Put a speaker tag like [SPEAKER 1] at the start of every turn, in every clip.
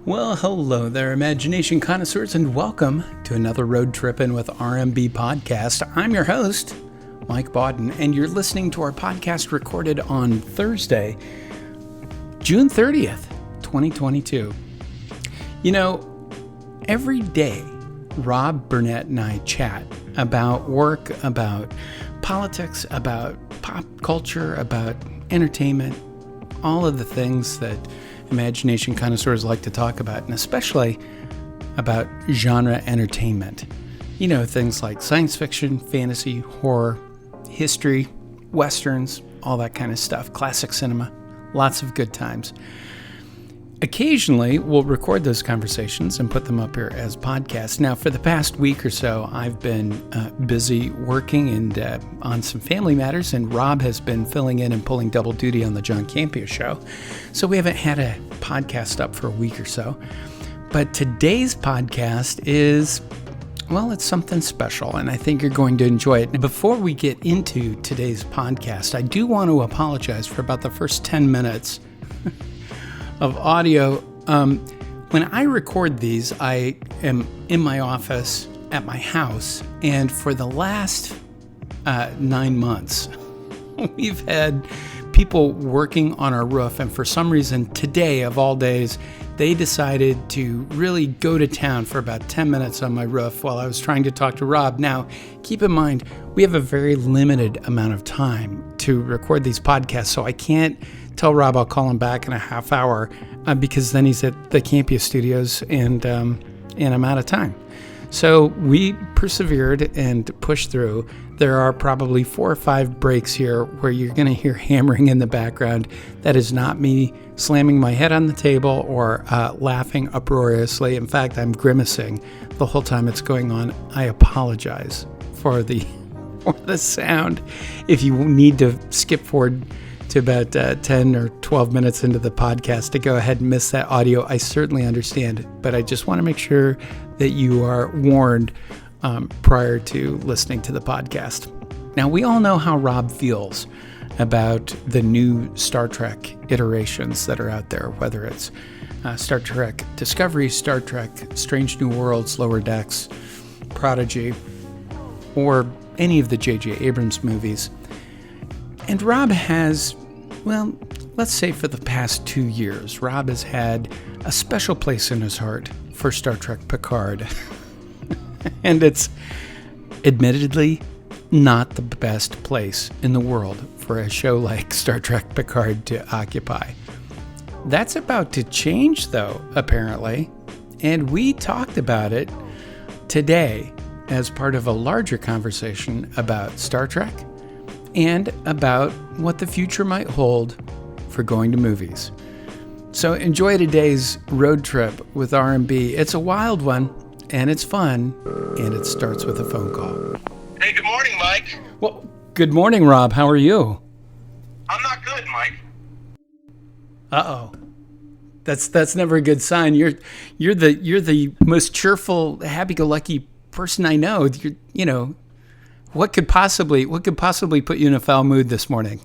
[SPEAKER 1] Well, hello there, imagination connoisseurs, and welcome to another Road Trippin' with RMB podcast. I'm your host, Mike Bodden, and you're listening to our podcast recorded on Thursday, June 30th, 2022. You know, every day, Rob Burnett and I chat about work, about politics, about pop culture, about entertainment, all of the things that imagination connoisseurs like to talk about, and especially about genre entertainment. You know, things like science fiction, fantasy, horror, history, westerns, all that kind of stuff, classic cinema, lots of good times. Occasionally, we'll record those conversations and put them up here as podcasts. Now, for the past week or so, I've been busy working and on some family matters, and Rob has been filling in and pulling double duty on the John Campea show. So we haven't had a podcast up for a week or so. But today's podcast is, well, it's something special, and I think you're going to enjoy it. Before we get into today's podcast, I do want to apologize for about the first 10 minutes of audio. When I record these, I am in my office at my house, and for the last 9 months, we've had people working on our roof, and for some reason today, of all days, they decided to really go to town for about 10 minutes on my roof while I was trying to talk to Rob. Now, keep in mind, we have a very limited amount of time to record these podcasts, so I can't tell Rob I'll call him back in a half hour because then he's at the Campea studios and I'm out of time. So we persevered and pushed through. There are probably 4 or 5 breaks here where you're going to hear hammering in the background. That is not me slamming my head on the table or laughing uproariously. In fact, I'm grimacing the whole time it's going on. I apologize for the sound. If you need to skip forward to about 10 or 12 minutes into the podcast to go ahead and miss that audio, I certainly understand, but I just want to make sure that you are warned prior to listening to the podcast. Now, we all know how Rob feels about the new Star Trek iterations that are out there, whether it's Star Trek Discovery, Star Trek Strange New Worlds, Lower Decks, Prodigy, or any of the J.J. Abrams movies. And Rob has, well, let's say for the past 2 years, Rob has had a special place in his heart for Star Trek Picard. And it's admittedly not the best place in the world for a show like Star Trek Picard to occupy. That's about to change, though, apparently. And we talked about it today as part of a larger conversation about Star Trek and about what the future might hold for going to movies. So enjoy today's road trip with R&B. It's a wild one, and it's fun, and it starts with a phone call.
[SPEAKER 2] Hey, good morning, Mike.
[SPEAKER 1] Well, good morning, Rob. How are you?
[SPEAKER 2] I'm not good, Mike.
[SPEAKER 1] Uh-oh. That's never a good sign. You're the most cheerful, happy-go-lucky person I know. You know, what could possibly put you in a foul mood this morning?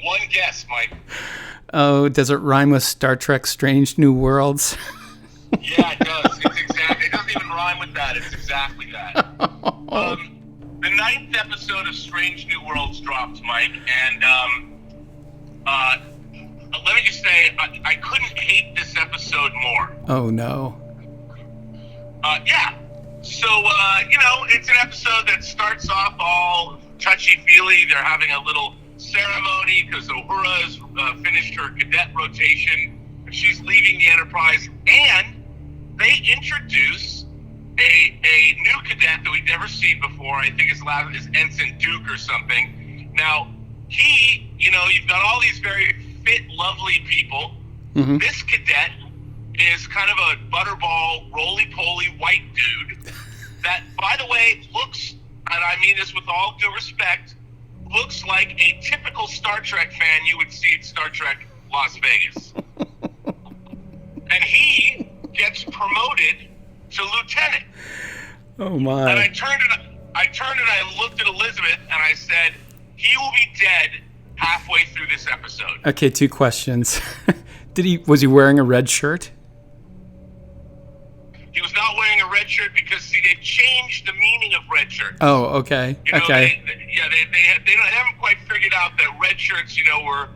[SPEAKER 2] One guess, Mike.
[SPEAKER 1] Oh, does it rhyme with Star Trek Strange New Worlds?
[SPEAKER 2] Yeah, it does. It doesn't even rhyme with that. It's exactly that. The 9th episode of Strange New Worlds dropped, Mike, and let me just say, I couldn't hate this episode more.
[SPEAKER 1] Oh, no.
[SPEAKER 2] Yeah. So, it's an episode that starts off all touchy-feely. They're having a little ceremony because Uhura's finished her cadet rotation. She's leaving the Enterprise, and they introduce a new cadet that we've never seen before. I think his last is Ensign Duke or something. Now, you've got all these very fit, lovely people. Mm-hmm. This cadet is kind of a butterball, roly-poly white dude that, by the way, looks, and I mean this with all due respect, looks like a typical Star Trek fan you would see at Star Trek Las Vegas. And he gets promoted to lieutenant.
[SPEAKER 1] Oh, my.
[SPEAKER 2] And I turned and I looked at Elizabeth and I said, he will be dead halfway through this episode.
[SPEAKER 1] Okay, 2 questions. Was he wearing a red shirt?
[SPEAKER 2] red shirt because, see, they've changed the meaning of red shirts.
[SPEAKER 1] Oh, okay.
[SPEAKER 2] You know,
[SPEAKER 1] Okay.
[SPEAKER 2] They haven't quite figured out that red shirts, were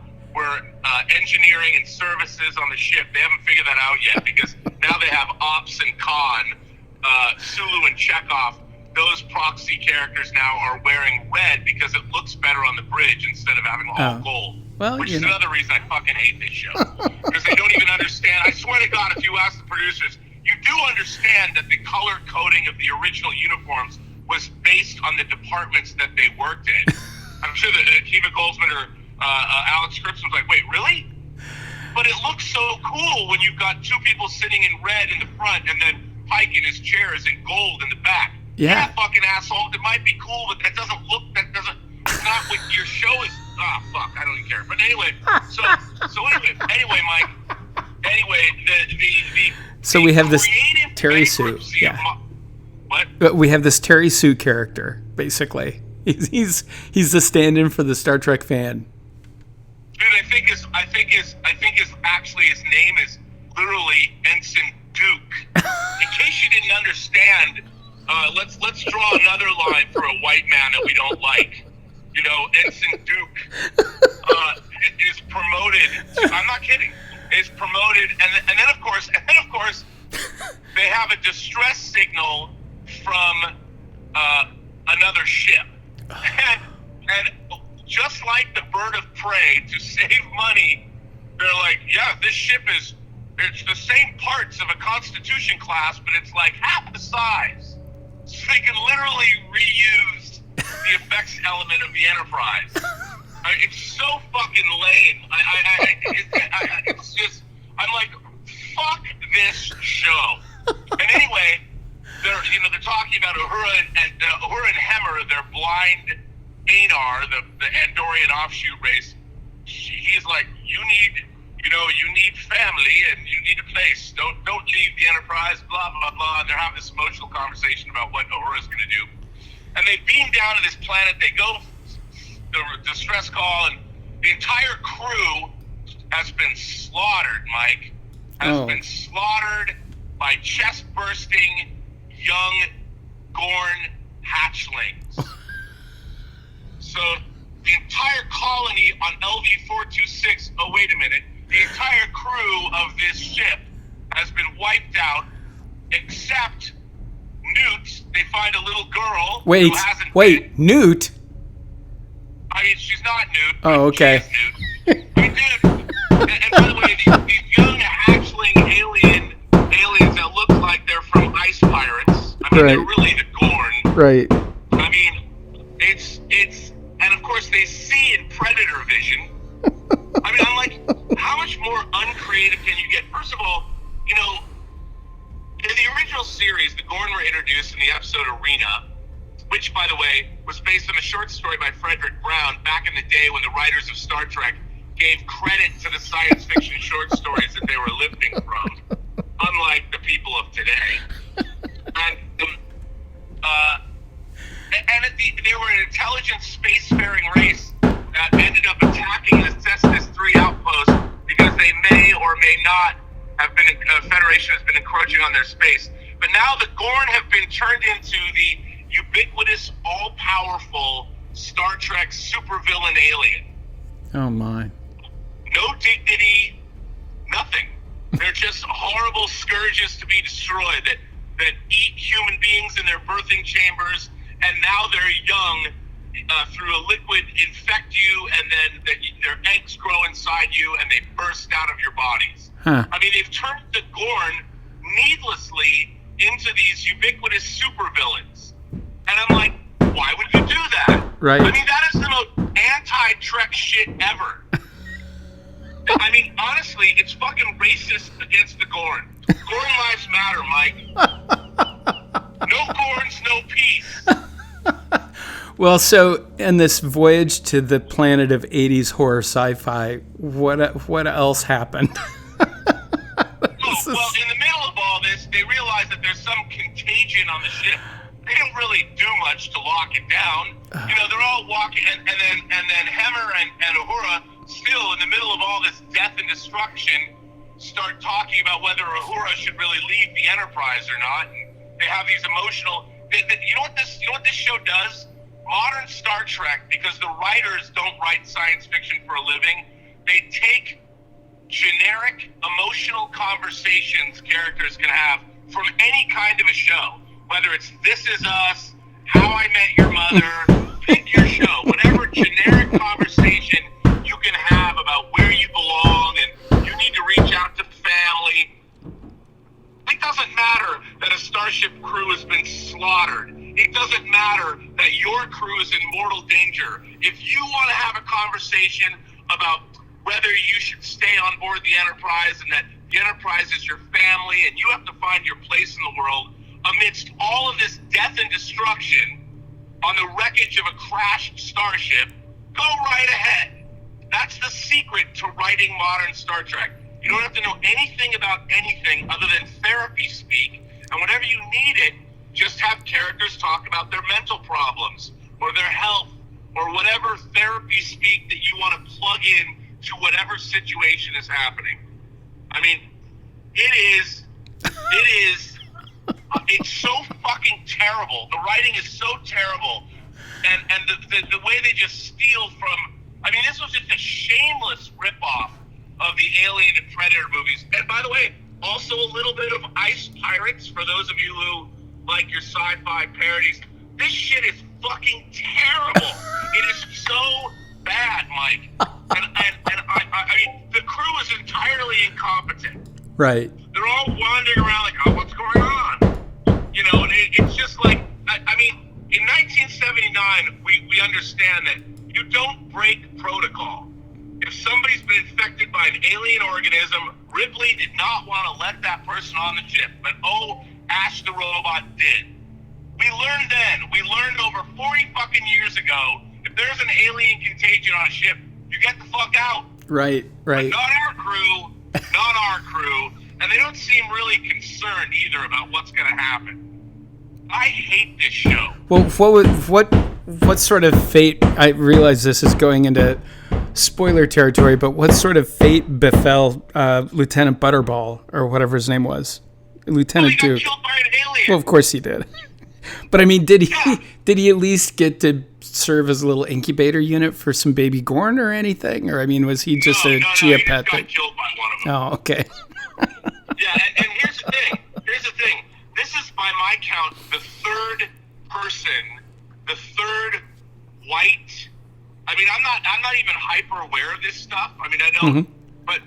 [SPEAKER 2] engineering and services on the ship. They haven't figured that out yet because now they have Ops and Con, Sulu and Chekhov. Those proxy characters now are wearing red because it looks better on the bridge instead of having all gold.
[SPEAKER 1] Well,
[SPEAKER 2] which is another reason I fucking hate this show. Because they don't even understand. I swear to God, if you ask the producers, you do understand that the color coding of the original uniforms was based on the departments that they worked in. I'm sure that Akiva Goldsman or Alex Scripps was like, wait, really? But it looks so cool when you've got two people sitting in red in the front and then Pike in his chair is in gold in the back.
[SPEAKER 1] Yeah.
[SPEAKER 2] Fucking asshole. It might be cool, but it's not what your show is. Ah, fuck, I don't even care. But anyway, anyway, Mike. Anyway,
[SPEAKER 1] so we have this
[SPEAKER 2] creative
[SPEAKER 1] Terry Sue.
[SPEAKER 2] bankruptcy of
[SPEAKER 1] Yeah.
[SPEAKER 2] What?
[SPEAKER 1] We have this Terry Sue character, basically. He's the stand-in for the Star Trek fan.
[SPEAKER 2] Dude, I think his name is literally Ensign Duke. In case you didn't understand, let's draw another line for a white man that we don't like. Ensign Duke is promoted. I'm not kidding. Is promoted, and then of course, they have a distress signal from another ship, and just like the Bird of Prey, to save money, they're like, yeah, this ship it's the same parts of a Constitution class, but it's like half the size, so they can literally reuse the effects element of the Enterprise. It's so fucking lame. It's just, I'm like, fuck this show. And anyway, they're talking about Uhura and Hemmer, their blind Anar, the Andorian offshoot race. He's like, you need family and you need a place. Don't leave the Enterprise. Blah blah blah. And they're having this emotional conversation about what Uhura's going to do. And they beam down to this planet. They go the distress call, and the entire crew has been slaughtered. Mike has been slaughtered by chest-bursting young Gorn hatchlings. So the entire colony on LV-426. Oh, wait a minute. The entire crew of this ship has been wiped out, except Newt. They find a little girl.
[SPEAKER 1] Wait, Newt?
[SPEAKER 2] I mean, she's not Newt.
[SPEAKER 1] Oh, okay.
[SPEAKER 2] She is Newt. I mean, dude. And by the way, these young hatchling aliens that look like they're from Ice Pirates. I mean, they're really the Gorn.
[SPEAKER 1] Right.
[SPEAKER 2] I mean, it's, and of course they see in Predator vision. I mean, I'm like, how much more uncreative can you get? First of all, in the original series, the Gorn were introduced in the episode Arena, which, by the way, was based on a short story by Frederick Brown back in the day when the writers of Star Trek gave credit to the science fiction short stories that they were lifting from, unlike the people of today. And they were an intelligent spacefaring race that ended up attacking the Cestus 3 outpost because they may or may not have been, Federation has been encroaching on their space. But now the Gorn have been turned into the ubiquitous, all-powerful Star Trek supervillain alien.
[SPEAKER 1] Oh, my.
[SPEAKER 2] No dignity, nothing. They're just horrible scourges to be destroyed that eat human beings in their birthing chambers, and now they're young through a liquid infect you, and then their eggs grow inside you, and they burst out of your bodies.
[SPEAKER 1] Huh.
[SPEAKER 2] I mean, they've turned the Gorn needlessly into these ubiquitous supervillains. And I'm like, why would you do that?
[SPEAKER 1] Right.
[SPEAKER 2] I mean, that is the most anti-Trek shit ever. I mean, honestly, it's fucking racist against the Gorn. Gorn lives matter, Mike. No Gorns, no peace.
[SPEAKER 1] Well, so in this voyage to the planet of 80s horror sci-fi, what else happened?
[SPEAKER 2] Well, in the middle of all this, they realize that there's some contagion on the ship. They don't really do much to lock it down. They're all walking, and then Hemmer and Uhura, still in the middle of all this death and destruction, start talking about whether Uhura should really leave the Enterprise or not. They have these emotional. You know what this show does? Modern Star Trek, because the writers don't write science fiction for a living, they take generic emotional conversations characters can have from any kind of a show, whether it's This Is Us, How I Met Your Mother, pick your show, whatever generic conversation you can have about where you belong and you need to reach out to family. It doesn't matter that a starship crew has been slaughtered. It doesn't matter that your crew is in mortal danger. If you want to have a conversation about whether you should stay on board the Enterprise and that the Enterprise is your family and you have to find your place in the world amidst all of this death and destruction on the wreckage of a crashed starship, go right ahead. That's the secret to writing modern Star Trek. You don't have to know anything about anything other than therapy speak, and whenever you need it, just have characters talk about their mental problems or their health or whatever therapy speak that you want to plug in to whatever situation is happening. I mean, it's so fucking terrible. The writing is so terrible, and the way they just steal from. I mean, this was just a shameless ripoff of the Alien and Predator movies. And by the way, also a little bit of Ice Pirates for those of you who like your sci-fi parodies. This shit is fucking terrible. It is so bad, Mike. And I mean, the crew is entirely incompetent.
[SPEAKER 1] Right.
[SPEAKER 2] They're all wandering around like, oh, what's going on? You know, and it's just like, I mean, in 1979, we understand that you don't break protocol. If somebody's been infected by an alien organism, Ripley did not want to let that person on the ship, but Ash the robot did. We learned then, over 40 fucking years ago, if there's an alien contagion on a ship, you get the fuck out.
[SPEAKER 1] Right.
[SPEAKER 2] But not our crew, and they don't seem really concerned either about what's going to happen. I hate this show.
[SPEAKER 1] Well, what sort of fate? I realize this is going into spoiler territory, but what sort of fate befell Lieutenant Butterball or whatever his name was, Lieutenant
[SPEAKER 2] Duke?
[SPEAKER 1] Duke?
[SPEAKER 2] Got killed by an alien.
[SPEAKER 1] Well, of course he did. But I mean, did he at least get to serve as a little incubator unit for some baby Gorn or anything? Or I mean, was he just a Chia pet?
[SPEAKER 2] He got killed by one of them.
[SPEAKER 1] Oh, okay.
[SPEAKER 2] Yeah, and here's the thing. This is, by my count, the third white. I mean, I'm not even hyper aware of this stuff. I mean, I don't. Mm-hmm. But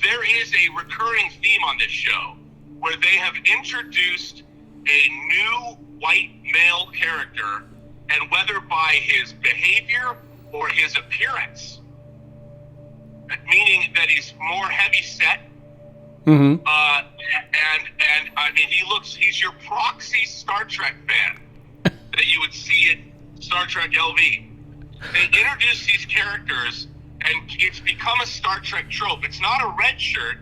[SPEAKER 2] there is a recurring theme on this show where they have introduced a new white male character, and whether by his behavior or his appearance, meaning that he's more heavy set. Mm-hmm. And I mean, he's your proxy Star Trek fan that you would see at Star Trek LV. They introduce these characters, and it's become a Star Trek trope. It's not a red shirt.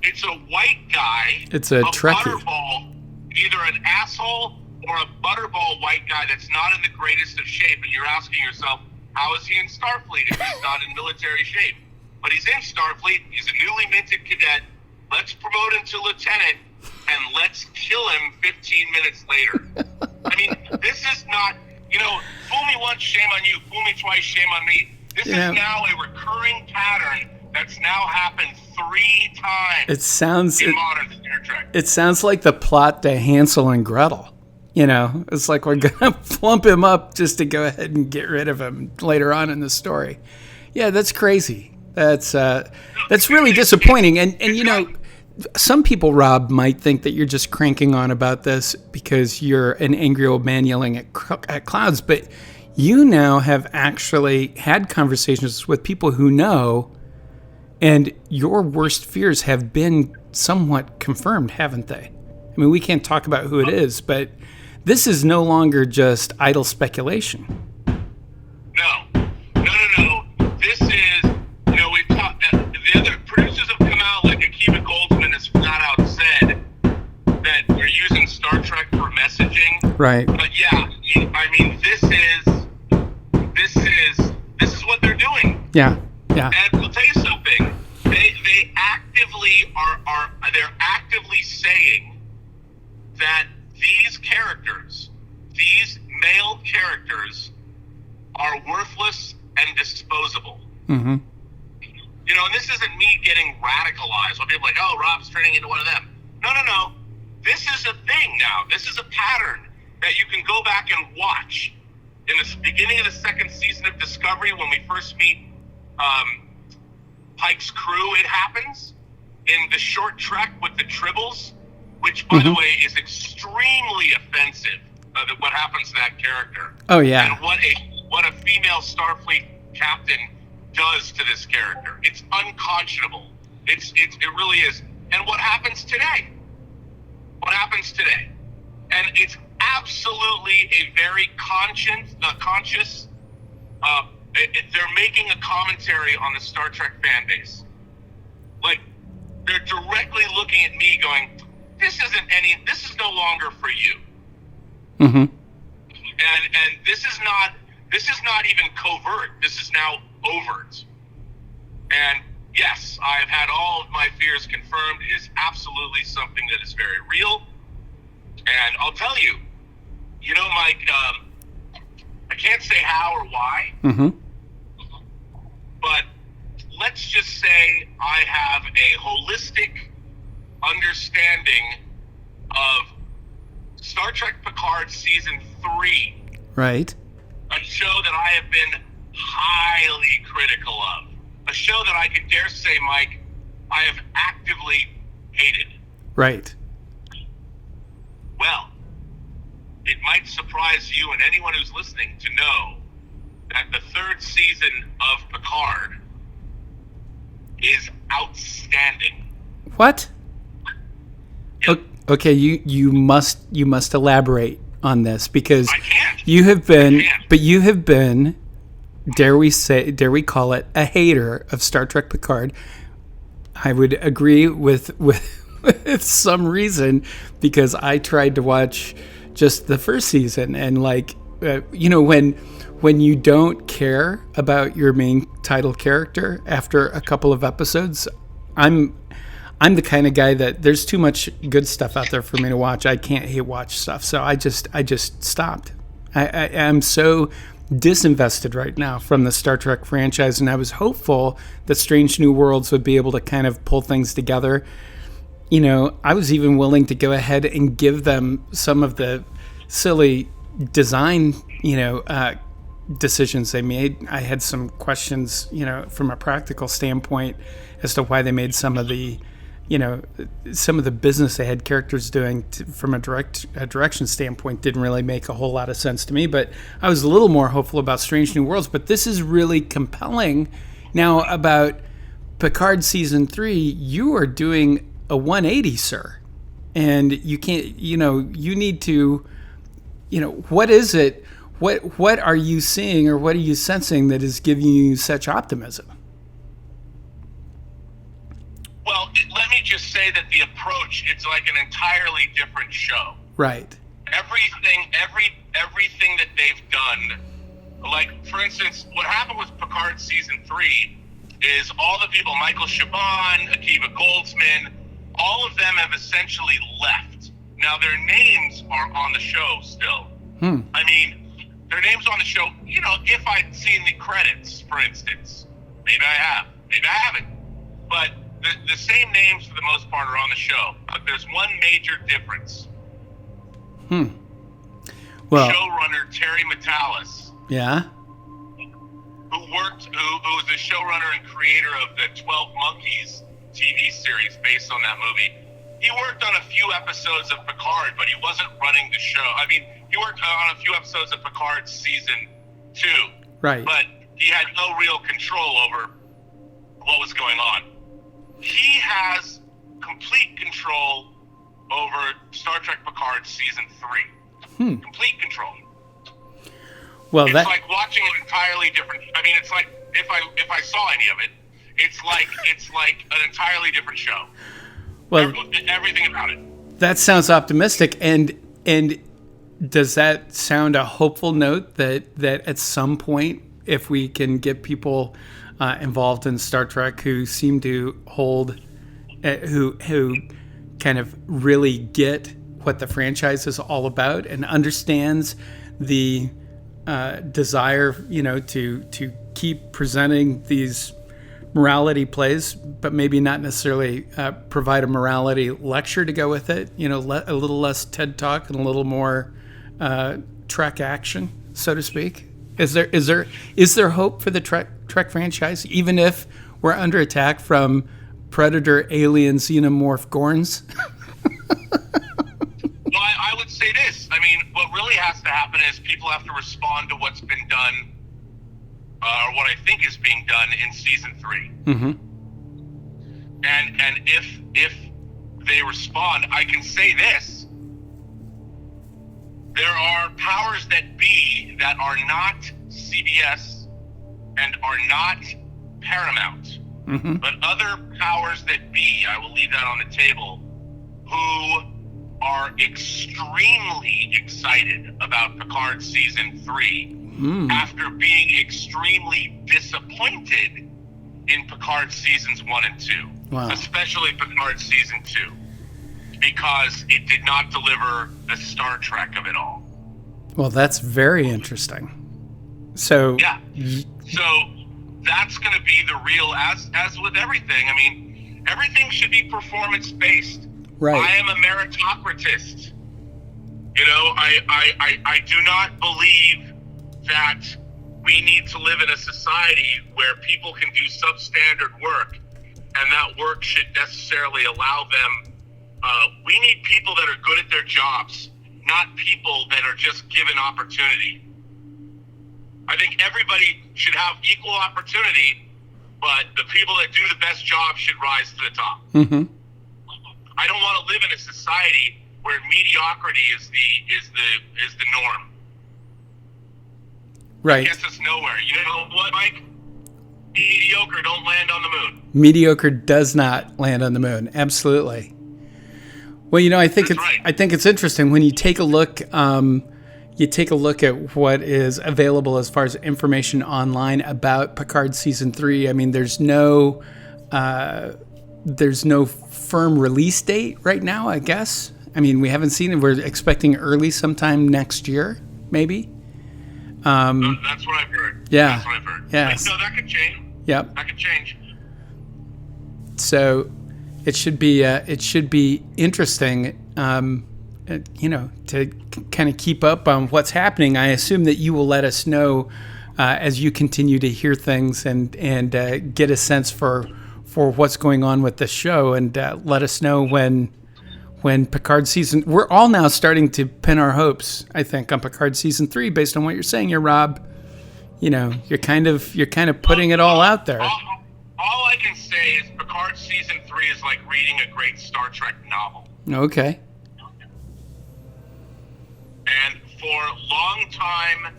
[SPEAKER 2] It's a white guy.
[SPEAKER 1] It's a Trekkie.
[SPEAKER 2] Butterball, either an asshole or a butterball white guy that's not in the greatest of shape. And you're asking yourself, how is he in Starfleet if he's not in military shape? But he's in Starfleet. He's a newly minted cadet. Let's promote him to lieutenant, and let's kill him 15 minutes later. I mean, this is not, fool me once, shame on you. Fool me twice, shame on me. This is now a recurring pattern that's now happened 3 times in modern Star Trek.
[SPEAKER 1] It sounds like the plot to Hansel and Gretel. It's like we're going to plump him up just to go ahead and get rid of him later on in the story. Yeah, that's crazy. That's really disappointing. And some people, Rob, might think that you're just cranking on about this because you're an angry old man yelling at clouds. But you now have actually had conversations with people who know, and your worst fears have been somewhat confirmed, haven't they? I mean, we can't talk about who it is, but this is no longer just idle speculation.
[SPEAKER 2] No. This is, we've talked, the other producers have come out, like Akiva Goldsman has flat out said that we're using Star Trek for messaging.
[SPEAKER 1] Right.
[SPEAKER 2] But yeah, I mean, this is what they're doing.
[SPEAKER 1] Yeah.
[SPEAKER 2] And I'll tell you something, they actively they're actively saying that these these male characters are worthless and disposable.
[SPEAKER 1] Mm-hmm.
[SPEAKER 2] You know, and this isn't me getting radicalized. When people are like, oh, Rob's turning into one of them. No. This is a thing now. This is a pattern that you can go back and watch. In the beginning of the second season of Discovery, when we first meet Pike's crew, it happens. In the short trek with the Tribbles, which, by the way, is extremely offensive, what happens to that character.
[SPEAKER 1] Oh, yeah.
[SPEAKER 2] And what a female Starfleet captain does to this character. It's unconscionable. It really is. And what happens today? And it's absolutely a very conscious, they're making a commentary on the Star Trek fan base. Like, they're directly looking at me going, this is no longer for you.
[SPEAKER 1] Mm-hmm.
[SPEAKER 2] And this is not even covert. This is now overt. And yes, I've had all of my fears confirmed. It is absolutely something that is very real. And I'll tell you, Mike, I can't say how or why, but let's just say I have a holistic understanding of Star Trek Picard Season 3.
[SPEAKER 1] Right.
[SPEAKER 2] A show that I have been highly critical of. A show that I could dare say, Mike, I have actively hated.
[SPEAKER 1] Right.
[SPEAKER 2] Well, it might surprise you and anyone who's listening to know that the third season of Picard is outstanding.
[SPEAKER 1] What?
[SPEAKER 2] Yep.
[SPEAKER 1] Okay, you must elaborate on this, because
[SPEAKER 2] I can't.
[SPEAKER 1] you have been, dare we call it, a hater of Star Trek Picard. I would agree with some reason, because I tried to watch just the first season, and when you don't care about your main title character after a couple of episodes, I'm the kind of guy that there's too much good stuff out there for me to watch. I can't hate watch stuff, so I just stopped. I'm so disinvested right now from the Star Trek franchise, and I was hopeful that Strange New Worlds would be able to kind of pull things together. I was even willing to go ahead and give them some of the silly design, decisions they made. I had some questions, from a practical standpoint as to why they made some of the business they had characters doing from a direction standpoint didn't really make a whole lot of sense to me. But I was a little more hopeful about Strange New Worlds. But this is really compelling. Now, about Picard Season 3, you are doing a 180, sir. And you can't, you need to, what is it? What are you seeing, or what are you sensing that is giving you such optimism?
[SPEAKER 2] Well, let me just say that the approach, it's like an entirely different show.
[SPEAKER 1] Right.
[SPEAKER 2] Everything that they've done, like, for instance, what happened with Picard Season 3 is all the people, Michael Chabon, Akiva Goldsman, all of them have essentially left. Now, their names are on the show still. I mean, their names on the show, if I'd seen the credits, for instance. Maybe I have. Maybe I haven't. But the same names, for the most part, are on the show. But there's one major difference.
[SPEAKER 1] Well,
[SPEAKER 2] showrunner Terry Matalas.
[SPEAKER 1] Yeah.
[SPEAKER 2] Who was the showrunner and creator of the 12 Monkeys TV series based on that movie. He worked on a few episodes of Picard, but he wasn't running the show. I mean, he worked on a few episodes of Picard Season 2.
[SPEAKER 1] Right.
[SPEAKER 2] But he had no real control over what was going on. He has complete control over Star Trek Picard Season 3. Complete control.
[SPEAKER 1] Well,
[SPEAKER 2] it's like watching an entirely different. I mean, it's like if I saw any of it, it's like an entirely different show.
[SPEAKER 1] Well,
[SPEAKER 2] everything about it.
[SPEAKER 1] That sounds optimistic, and does that sound a hopeful note that at some point, if we can get people involved in Star Trek who seem to hold, who kind of really get what the franchise is all about and understands the desire, to keep presenting these morality plays, but maybe not necessarily provide a morality lecture to go with it. A little less TED Talk and a little more Trek action, so to speak. Is there hope for the Trek franchise, even if we're under attack from predator alien xenomorph Gorns?
[SPEAKER 2] Well, I would say this. I mean, what really has to happen is people have to respond to what's been done, or what I think is being done in season 3.
[SPEAKER 1] Mm-hmm.
[SPEAKER 2] And if they respond, I can say this: there are powers that be that are not CBS and are not Paramount,
[SPEAKER 1] mm-hmm.
[SPEAKER 2] but other powers that be, I will leave that on the table, who are extremely excited about Picard season 3 after being extremely disappointed in Picard seasons 1 and 2.
[SPEAKER 1] Wow.
[SPEAKER 2] Especially Picard season 2, because it did not deliver the Star Trek of it all.
[SPEAKER 1] Well, that's very interesting. So
[SPEAKER 2] yeah, so that's going to be the real, as with everything. I mean, everything should be performance based.
[SPEAKER 1] Right.
[SPEAKER 2] I am a meritocratist. I do not believe that we need to live in a society where people can do substandard work, and that work should necessarily allow them. We need people that are good at their jobs, not people that are just given opportunity. I think everybody should have equal opportunity, but the people that do the best job should rise to the top.
[SPEAKER 1] Mm-hmm.
[SPEAKER 2] I don't want to live in a society where mediocrity is the norm.
[SPEAKER 1] Right.
[SPEAKER 2] It gets us nowhere. You know what, Mike? Mediocre don't land on the moon.
[SPEAKER 1] Mediocre does not land on the moon. Absolutely. Well, I think it's interesting when you take a look. You take a look at what is available as far as information online about Picard season 3. I mean, there's no firm release date right now, I guess. I mean, we haven't seen it. We're expecting early sometime next year, maybe.
[SPEAKER 2] That's what I've heard.
[SPEAKER 1] Yeah.
[SPEAKER 2] That's what I've heard.
[SPEAKER 1] Yes.
[SPEAKER 2] So that could change.
[SPEAKER 1] Yep.
[SPEAKER 2] That could change.
[SPEAKER 1] So it should be interesting, to kind of keep up on what's happening. I assume that you will let us know as you continue to hear things and get a sense for what's going on with the show, and let us know when Picard season. We're all now starting to pin our hopes, I think, on Picard season 3 based on what you're saying here, Rob. You're kind of putting it all out there.
[SPEAKER 2] All I can say is Picard season 3 is like reading a great Star Trek novel.
[SPEAKER 1] Okay.
[SPEAKER 2] And for a long time,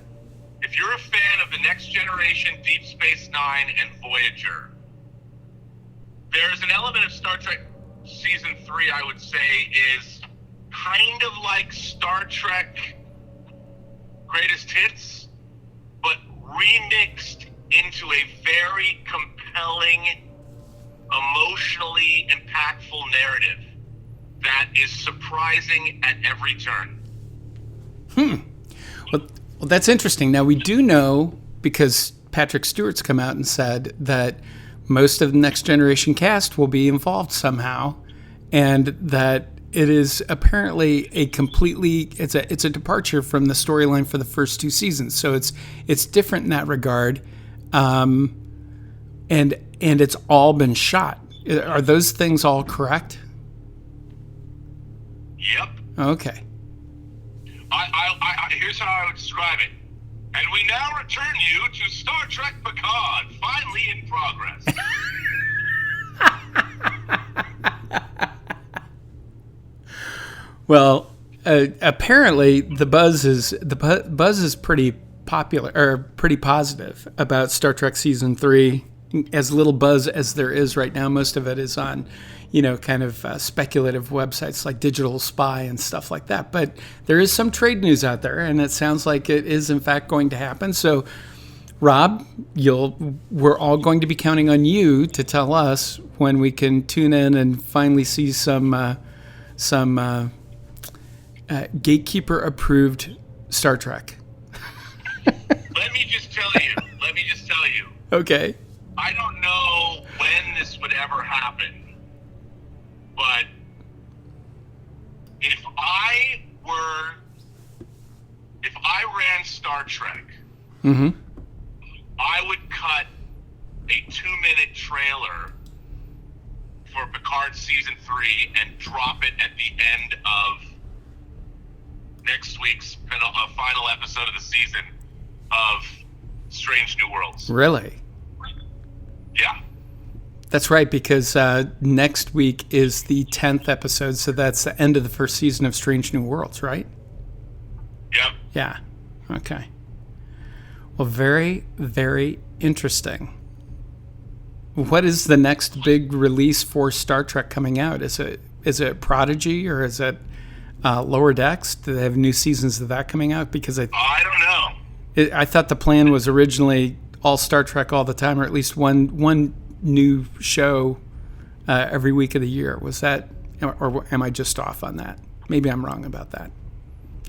[SPEAKER 2] if you're a fan of the Next Generation, Deep Space Nine, and Voyager, there's an element of Star Trek season 3, I would say, is kind of like Star Trek Greatest Hits, but remixed into a very compelling, emotionally impactful narrative that is surprising at every turn.
[SPEAKER 1] Well, that's interesting. Now, we do know, because Patrick Stewart's come out and said that most of the Next Generation cast will be involved somehow, and that it is apparently it's a departure from the storyline for the first 2 seasons. So it's different in that regard, and it's all been shot. Are those things all correct?
[SPEAKER 2] Yep.
[SPEAKER 1] Okay.
[SPEAKER 2] Here's how I would describe it. And we now return you to Star Trek Picard, finally in progress.
[SPEAKER 1] Well, apparently the buzz is pretty popular, or pretty positive, about Star Trek season 3. As little buzz as there is right now, most of it is on, kind of speculative websites like Digital Spy and stuff like that. But there is some trade news out there, and it sounds like it is in fact going to happen. So, Rob, we're all going to be counting on you to tell us when we can tune in and finally see some gatekeeper approved Star Trek.
[SPEAKER 2] Let me just tell you.
[SPEAKER 1] Okay.
[SPEAKER 2] I don't know when this would ever happen, but if I ran Star Trek,
[SPEAKER 1] mm-hmm.
[SPEAKER 2] I would cut a 2-minute trailer for Picard season 3 and drop it at the end of next week's final episode of the season of Strange New Worlds.
[SPEAKER 1] Really?
[SPEAKER 2] Yeah.
[SPEAKER 1] That's right, because next week is the 10th episode, so that's the end of the first season of Strange New Worlds, right?
[SPEAKER 2] Yep.
[SPEAKER 1] Yeah. Okay. Well, very, very interesting. What is the next big release for Star Trek coming out? Is it Prodigy, or is it Lower Decks? Do they have new seasons of that coming out? Because I
[SPEAKER 2] don't know.
[SPEAKER 1] I thought the plan was originally all Star Trek all the time, or at least one new show every week of the year. Was that, or am I just off on that? Maybe I'm wrong about that.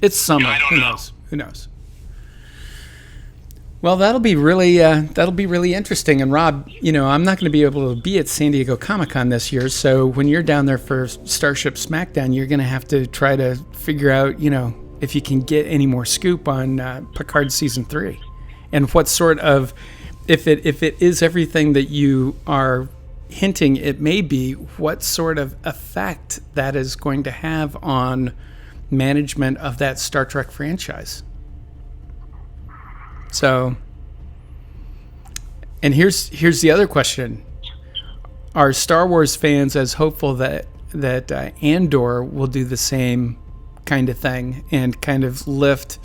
[SPEAKER 1] It's summer.
[SPEAKER 2] Yeah, I don't know.
[SPEAKER 1] Who knows? Well, that'll be really interesting. And Rob, I'm not going to be able to be at San Diego Comic-Con this year, so when you're down there for Starship Smackdown, you're going to have to try to figure out, if you can get any more scoop on Picard season 3, and what sort of, if it is everything that you are hinting it may be, what sort of effect that is going to have on management of that Star Trek franchise. So, and here's the other question: are Star Wars fans as hopeful that Andor will do the same kind of thing and kind of lift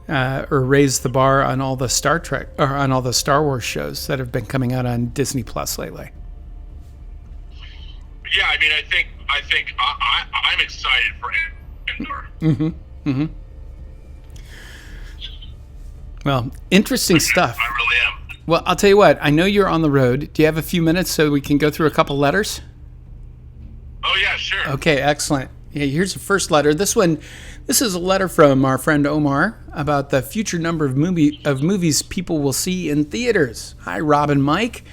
[SPEAKER 1] or raise the bar on all the Star Trek or on all the Star Wars shows that have been coming out on Disney Plus lately?
[SPEAKER 2] Yeah, I mean, I think I'm excited for Andor.
[SPEAKER 1] Mm-hmm. Mm-hmm. Well, interesting stuff.
[SPEAKER 2] I really am.
[SPEAKER 1] Well, I'll tell you what. I know you're on the road. Do you have a few minutes so we can go through a couple letters?
[SPEAKER 2] Oh, yeah, sure.
[SPEAKER 1] Okay, excellent. Yeah, here's the first letter. This is a letter from our friend Omar about the future number of movies people will see in theaters. Hi, Rob and Mike.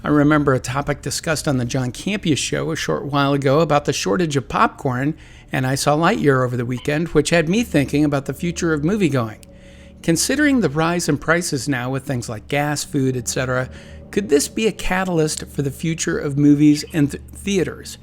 [SPEAKER 1] I remember a topic discussed on the John Campea show a short while ago about the shortage of popcorn, and I saw Lightyear over the weekend, which had me thinking about the future of moviegoing. Considering the rise in prices now with things like gas, food, etc., could this be a catalyst for the future of movies and theaters?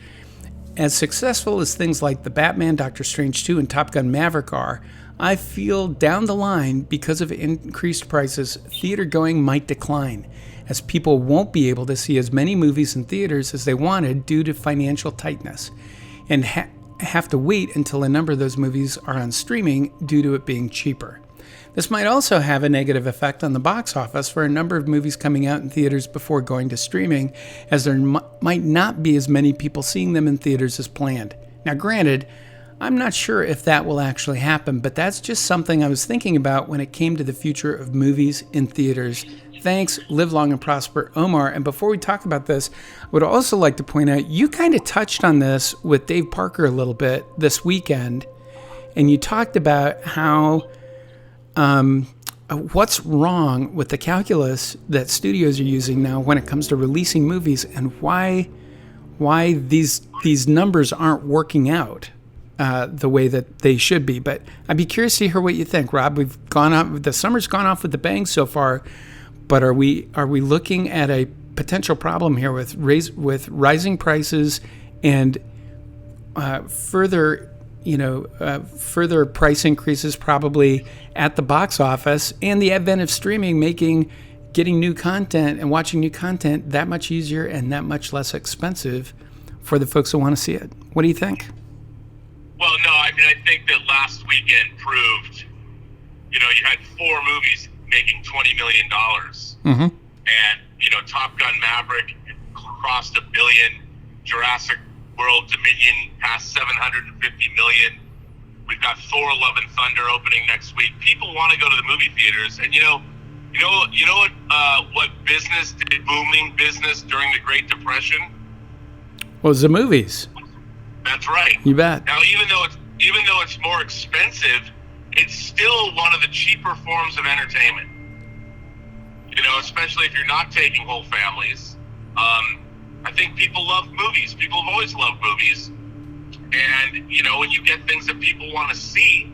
[SPEAKER 1] As successful as things like The Batman, Doctor Strange 2, and Top Gun Maverick are, I feel down the line, because of increased prices, theater going might decline, as people won't be able to see as many movies in theaters as they wanted due to financial tightness, and have to wait until a number of those movies are on streaming due to it being cheaper. This might also have a negative effect on the box office for a number of movies coming out in theaters before going to streaming, as there might not be as many people seeing them in theaters as planned. Now, granted, I'm not sure if that will actually happen, but that's just something I was thinking about when it came to the future of movies in theaters. Thanks, live long and prosper, Omar. And before we talk about this, I would also like to point out, you kind of touched on this with Dave Parker a little bit this weekend, and you talked about how what's wrong with the calculus that studios are using now when it comes to releasing movies, and why these numbers aren't working out the way that they should be. But I'd be curious to hear what you think, Rob. We've gone off, the summer's gone off with the bang so far, but are we looking at a potential problem here with rising prices and further price increases probably at the box office, and the advent of streaming making getting new content and watching new content that much easier and that much less expensive for the folks who want to see it? What do you think?
[SPEAKER 2] Well, no, I mean, I think that last weekend proved, you had 4 movies making $20 million.
[SPEAKER 1] Mm-hmm.
[SPEAKER 2] And, Top Gun Maverick crossed $1 billion. Jurassic World Dominion passed 750 million. We've got Thor: Love and Thunder opening next week. People want to go to the movie theaters, and what business did booming business during the Great Depression?
[SPEAKER 1] Was the movies.
[SPEAKER 2] That's right.
[SPEAKER 1] You bet.
[SPEAKER 2] Now, even though even though it's more expensive, it's still one of the cheaper forms of entertainment. You know, especially if you're not taking whole families. I think people love movies. People have always loved movies. And, you know, when you get things that people want to see,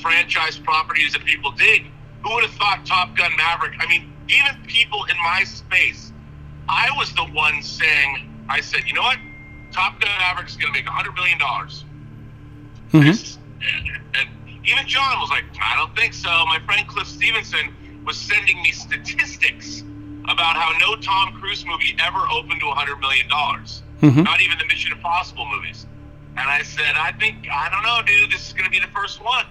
[SPEAKER 2] franchise properties that people dig, who would have thought Top Gun Maverick? I mean, even people in my space, I was the one saying, I said, you know what? Top Gun Maverick is going to make $100 million. And even John was like, I don't think so. My friend Cliff Stevenson was sending me statistics about how no Tom Cruise movie ever opened to $100 million. Not even the Mission Impossible movies. And I said, I don't know, dude, this is going to be the first one.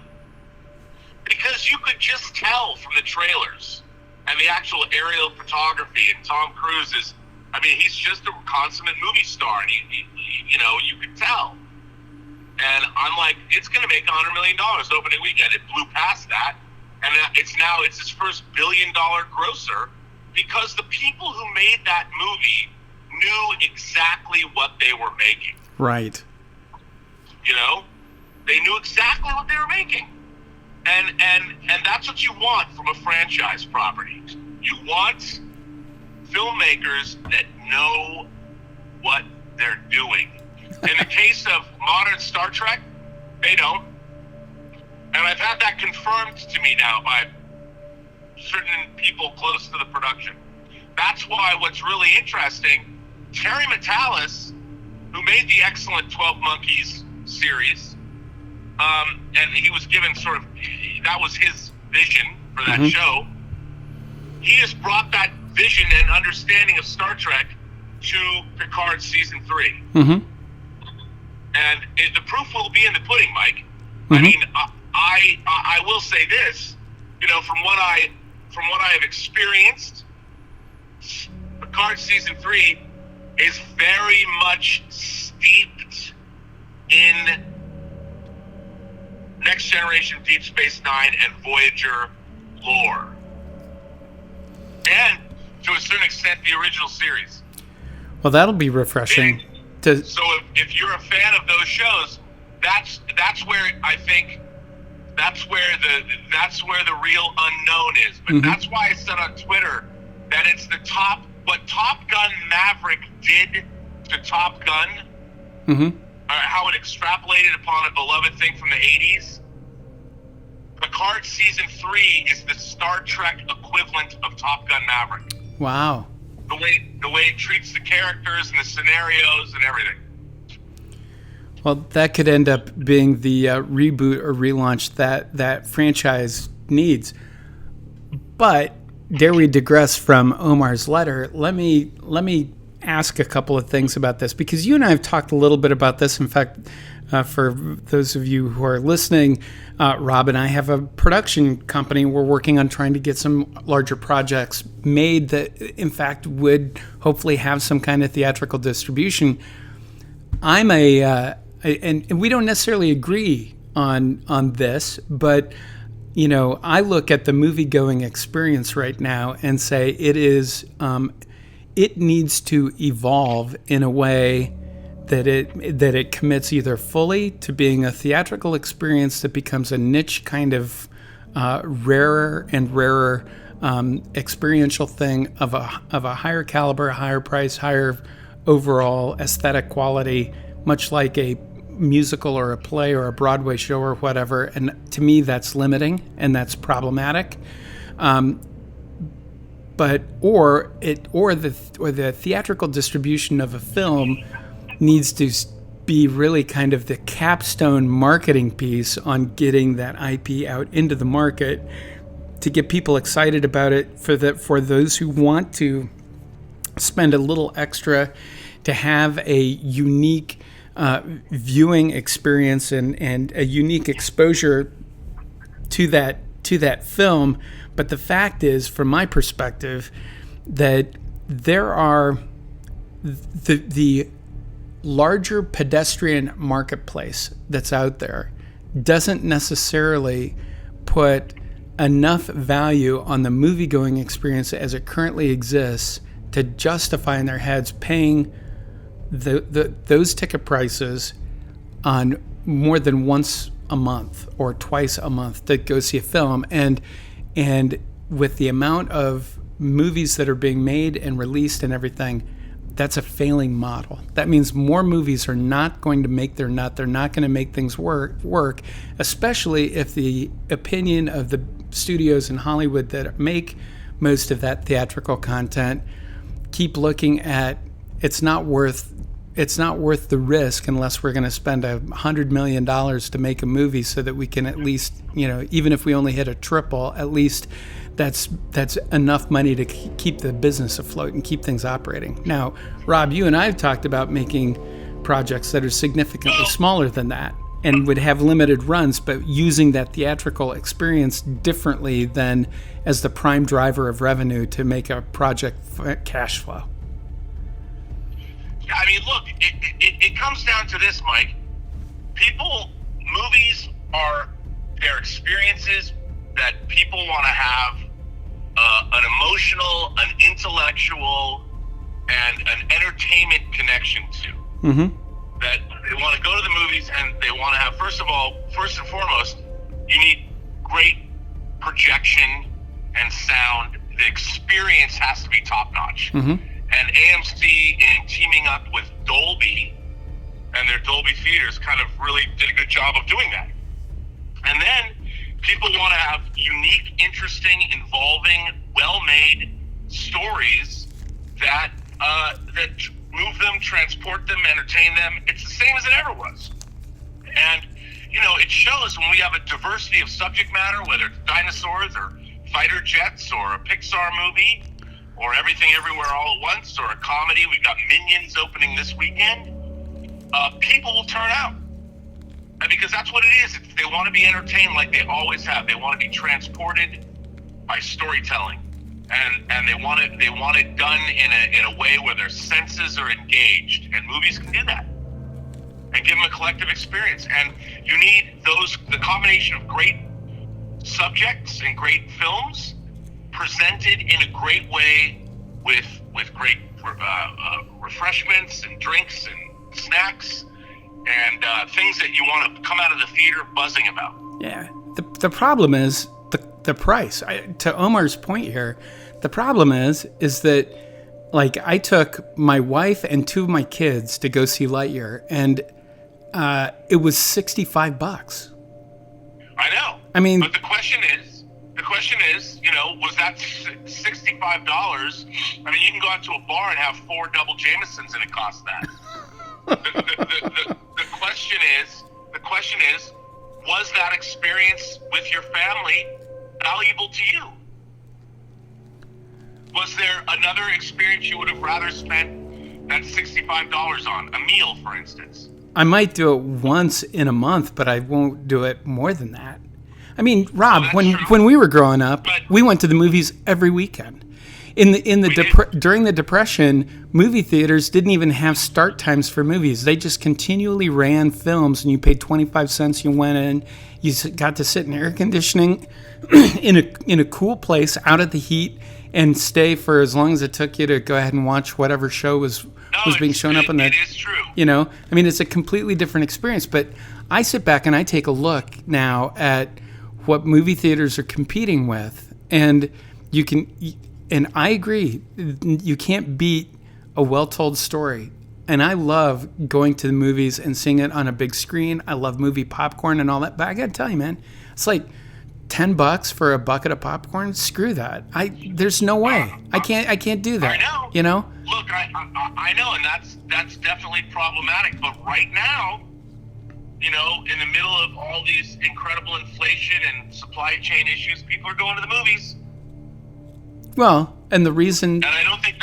[SPEAKER 2] Because you could just tell from the trailers and the actual aerial photography, and Tom Cruise is, I mean, he's just a consummate movie star, and he you know, you could tell. And I'm like, it's going to make $100 million opening weekend. It blew past that, and it's his first $1 billion grosser, because the people who made that movie knew exactly what they were making.
[SPEAKER 1] Right.
[SPEAKER 2] You know, they knew exactly what they were making, and that's what you want from a franchise property. You want filmmakers that know what they're doing. In the case of modern Star Trek, they don't. And I've had that confirmed to me now by certain people close to the production. That's why what's really interesting, Terry Matalas, who made the excellent 12 Monkeys series, and he was given sort of, that was his vision for that show. He has brought that vision and understanding of Star Trek to Picard season 3. And the proof will be in the pudding, Mike. I mean, I will say this, you know, from what I have experienced, Picard season 3 is very much steeped in Next Generation, Deep Space Nine, and Voyager lore, and to a certain extent, the original series.
[SPEAKER 1] Well, that'll be refreshing.
[SPEAKER 2] So if you're a fan of those shows, that's where I think that's where the real unknown is. But that's why I said on Twitter that it's what Top Gun Maverick did to Top Gun, how it extrapolated upon a beloved thing from the 80s. Picard season 3 is the Star Trek equivalent of Top Gun Maverick. Wow. The way it treats the characters and the scenarios and everything.
[SPEAKER 1] Well, that could end up being the reboot or relaunch that franchise needs. But dare we digress from Omar's letter? Let me ask a couple of things about this, because you and I have talked a little bit about this. In fact, for those of you who are listening, Rob and I have a production company. We're working on trying to get some larger projects made that, in fact, would hopefully have some kind of theatrical distribution. I'm and we don't necessarily agree on this, but you know, I look at the movie-going experience right now and say it needs to evolve in a way that it commits either fully to being a theatrical experience that becomes a niche kind of rarer and rarer experiential thing of a higher caliber, higher price, higher overall aesthetic quality, much like a musical or a play or a Broadway show or whatever. And to me, that's limiting and that's problematic. But the theatrical distribution of a film needs to be really kind of the capstone marketing piece on getting that IP out into the market to get people excited about it, for those who want to spend a little extra to have a unique viewing experience and a unique exposure to that film. But the fact is, from my perspective, that there are the larger pedestrian marketplace that's out there doesn't necessarily put enough value on the movie-going experience as it currently exists to justify in their heads paying those ticket prices on more than once a month or twice a month to go see a film. And with the amount of movies that are being made and released and everything, that's a failing model. That means more movies are not going to make their nut. They're not going to make things work, especially if the opinion of the studios in Hollywood that make most of that theatrical content keep looking at it's not worth the risk unless we're going to spend $100 million to make a movie so that we can at least, even if we only hit a triple, at least that's enough money to keep the business afloat and keep things operating. Now, Rob, you and I have talked about making projects that are significantly smaller than that and would have limited runs, but using that theatrical experience differently than as the prime driver of revenue to make a project cash flow.
[SPEAKER 2] I mean, look, it comes down to this, Mike. Movies are their experiences that people want to have an emotional, an intellectual, and an entertainment connection to.
[SPEAKER 1] Mm-hmm.
[SPEAKER 2] That they want to go to the movies and they want to have, first and foremost, you need great projection and sound. The experience has to be top-notch.
[SPEAKER 1] Mm-hmm.
[SPEAKER 2] And AMC, in teaming up with Dolby and their Dolby theaters, kind of really did a good job of doing that. And then people want to have unique, interesting, involving, well-made stories that move them, transport them, entertain them. It's the same as it ever was. And, it shows when we have a diversity of subject matter, whether it's dinosaurs or fighter jets or a Pixar movie, or Everything Everywhere All at Once, or a comedy. We've got Minions opening this weekend. People will turn out. And because that's what it is. They want to be entertained like they always have. They want to be transported by storytelling. And they want it done in a way where their senses are engaged. And movies can do that. And give them a collective experience. And you need the combination of great subjects and great films presented in a great way with great refreshments and drinks and snacks and things that you want to come out of the theater buzzing about.
[SPEAKER 1] Yeah. The problem is the price. To Omar's point here, the problem is that, like, I took my wife and two of my kids to go see Lightyear, and it was $65.
[SPEAKER 2] I know.
[SPEAKER 1] I mean,
[SPEAKER 2] but the question is, was that $65? I mean, you can go out to a bar and have 4 double Jamesons and it costs that. The question is, was that experience with your family valuable to you? Was there another experience you would have rather spent that $65 on? A meal, for instance. I
[SPEAKER 1] might do it once in a month, but I won't do it more than that. I mean, Rob, when we were growing up, we went to the movies every weekend. During the Depression, movie theaters didn't even have start times for movies. They just continually ran films, and you paid 25 cents. You went in, you got to sit in air conditioning in a cool place out of the heat and stay for as long as it took you to go ahead and watch whatever show was being shown up on that.
[SPEAKER 2] It is true.
[SPEAKER 1] I mean, it's a completely different experience. But I sit back and I take a look now at what movie theaters are competing with, and and I agree, you can't beat a well-told story. And I love going to the movies and seeing it on a big screen. I love movie popcorn and all that. But I got to tell you, man, it's like $10 for a bucket of popcorn. Screw that. There's no way. I can't do that.
[SPEAKER 2] I know. Look, I know, and that's definitely problematic. But right now, in the middle of all these incredible inflation and supply chain issues, people are going to the movies.
[SPEAKER 1] Well, and the reason,
[SPEAKER 2] and I don't think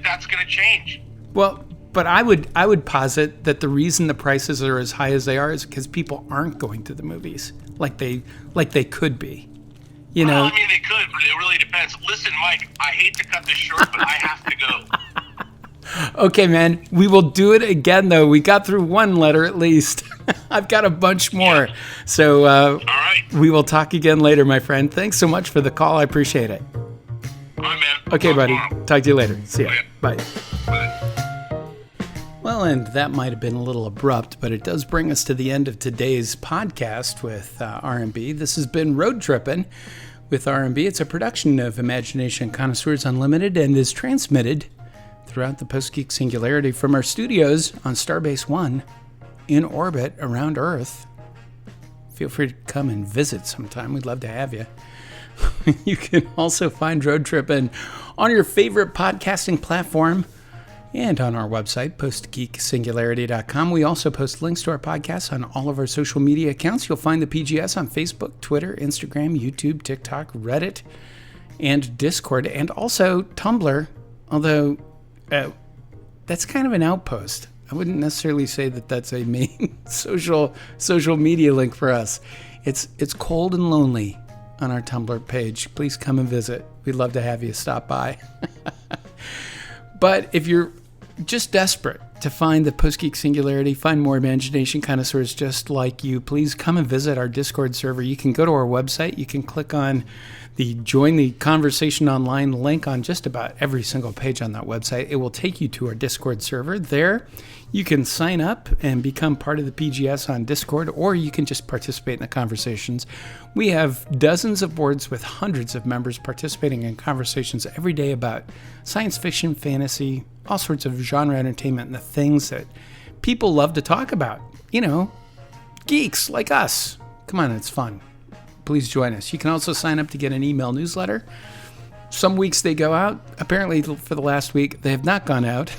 [SPEAKER 2] that's going to change.
[SPEAKER 1] Well, but I would posit that the reason the prices are as high as they are is because people aren't going to the movies like they could be.
[SPEAKER 2] Well, I mean, they could, but it really depends. Listen, Mike, I hate to cut this short, but I have to go.
[SPEAKER 1] Okay, man. We will do it again, though. We got through one letter at least. I've got a bunch more. Yeah. So
[SPEAKER 2] all right.
[SPEAKER 1] We will talk again later, my friend. Thanks so much for the call. I appreciate it.
[SPEAKER 2] All right, man.
[SPEAKER 1] Okay, buddy. Talk to you later. See ya.
[SPEAKER 2] Okay.
[SPEAKER 1] Bye.
[SPEAKER 2] Bye.
[SPEAKER 1] Well, and that might have been a little abrupt, but it does bring us to the end of today's podcast with R&B. This has been Road Trippin' with R&B. It's a production of Imagination Connoisseurs Unlimited and is transmitted throughout the Post-Geek singularity from our studios on Starbase 1 in orbit around Earth. Feel free to come and visit sometime. We'd love to have you. You can also find Road Trippin' on your favorite podcasting platform and on our website, postgeeksingularity.com. We also post links to our podcasts on all of our social media accounts. You'll find the PGS on Facebook, Twitter, Instagram, YouTube, TikTok, Reddit, and Discord, and also Tumblr, although that's kind of an outpost. I wouldn't necessarily say that that's a main social media link for us. It's cold and lonely on our Tumblr page. Please come and visit. We'd love to have you stop by. But if you're just desperate to find the Post-Geek Singularity, find more Imagination Connoisseurs just like you, please come and visit our Discord server. You can go to our website. You can click on the Join the Conversation Online link on just about every single page on that website. It will take you to our Discord server. There, you can sign up and become part of the PGS on Discord, or you can just participate in the conversations. We have dozens of boards with hundreds of members participating in conversations every day about science fiction, fantasy, all sorts of genre entertainment, and the things that people love to talk about. You know, geeks like us. Come on, it's fun. Please join us. You can also sign up to get an email newsletter. Some weeks they go out. Apparently for the last week, they have not gone out.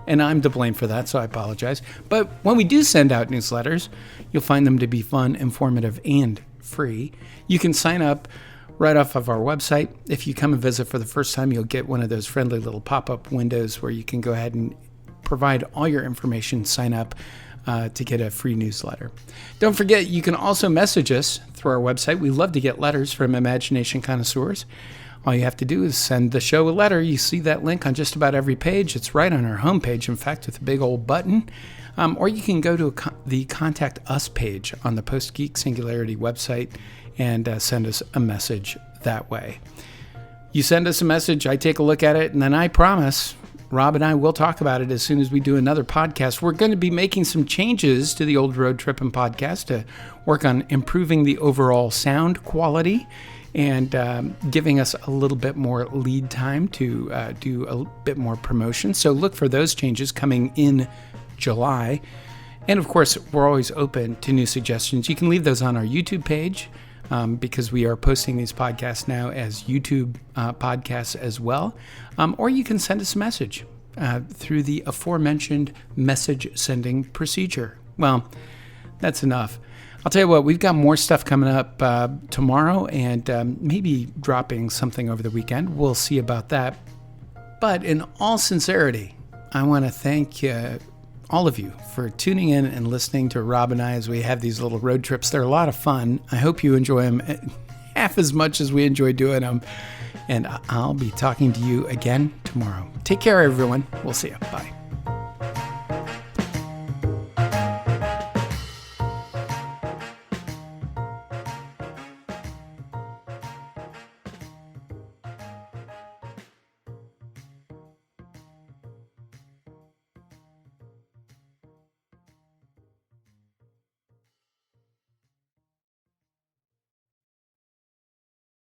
[SPEAKER 1] And I'm to blame for that, so I apologize. But when we do send out newsletters, you'll find them to be fun, informative, and free. You can sign up right off of our website. If you come and visit for the first time, you'll get one of those friendly little pop-up windows where you can go ahead and provide all your information, sign up to get a free newsletter. Don't forget, you can also message us through our website. We love to get letters from Imagination Connoisseurs. All you have to do is send the show a letter. You see that link on just about every page. It's right on our homepage, in fact, with a big old button. Or you can go to the Contact Us page on the Post-Geek Singularity website and send us a message that way. You send us a message, I take a look at it, and then I promise Rob and I will talk about it as soon as we do another podcast. We're going to be making some changes to the old Road Trippin' podcast to work on improving the overall sound quality and giving us a little bit more lead time to do a bit more promotion. So look for those changes coming in July. And of course, we're always open to new suggestions. You can leave those on our YouTube page because we are posting these podcasts now as YouTube podcasts as well. Or you can send us a message through the aforementioned message sending procedure. Well, that's enough. I'll tell you what, we've got more stuff coming up tomorrow and maybe dropping something over the weekend. We'll see about that. But in all sincerity, I want to thank all of you for tuning in and listening to Rob and I as we have these little road trips. They're a lot of fun. I hope you enjoy them half as much as we enjoy doing them. And I'll be talking to you again tomorrow. Take care, everyone. We'll see you. Bye.